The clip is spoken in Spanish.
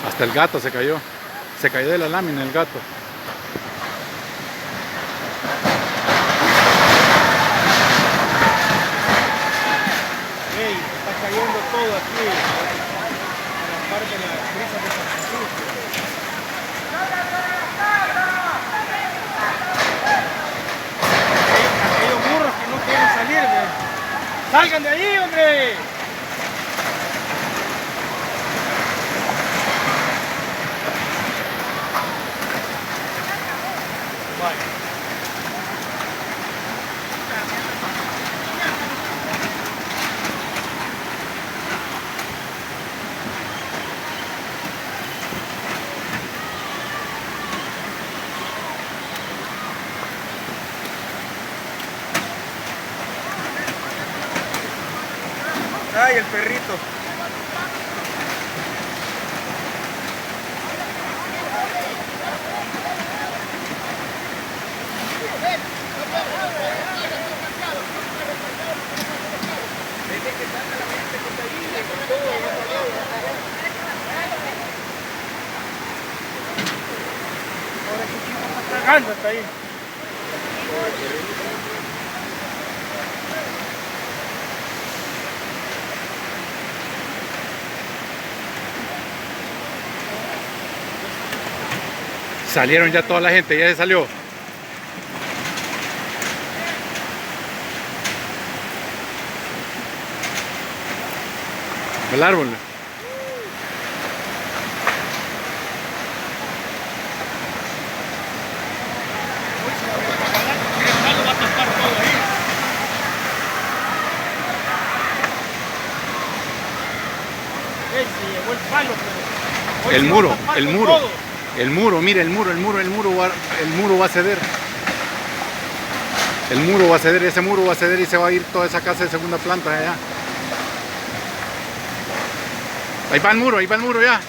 Hasta el gato se cayó. Se cayó de la lámina el gato. Ey, está cayendo todo aquí. A la parte de las brisas de San Francisco. Aquellos burros que no quieren salir, ¿ve? ¡Salgan de ahí, hombre! Vaya. Ay, el perrito. Ahora que chico está cagando hasta ahí. Salieron ya toda la gente, ya se salió. El árbol. Se llevó el palo, pero El hoy muro, se va a tapar el con muro. todo. El muro, mire el muro va a ceder. El muro va a ceder, ese muro va a ceder y se va a ir toda esa casa de segunda planta allá. Ahí va el muro ya.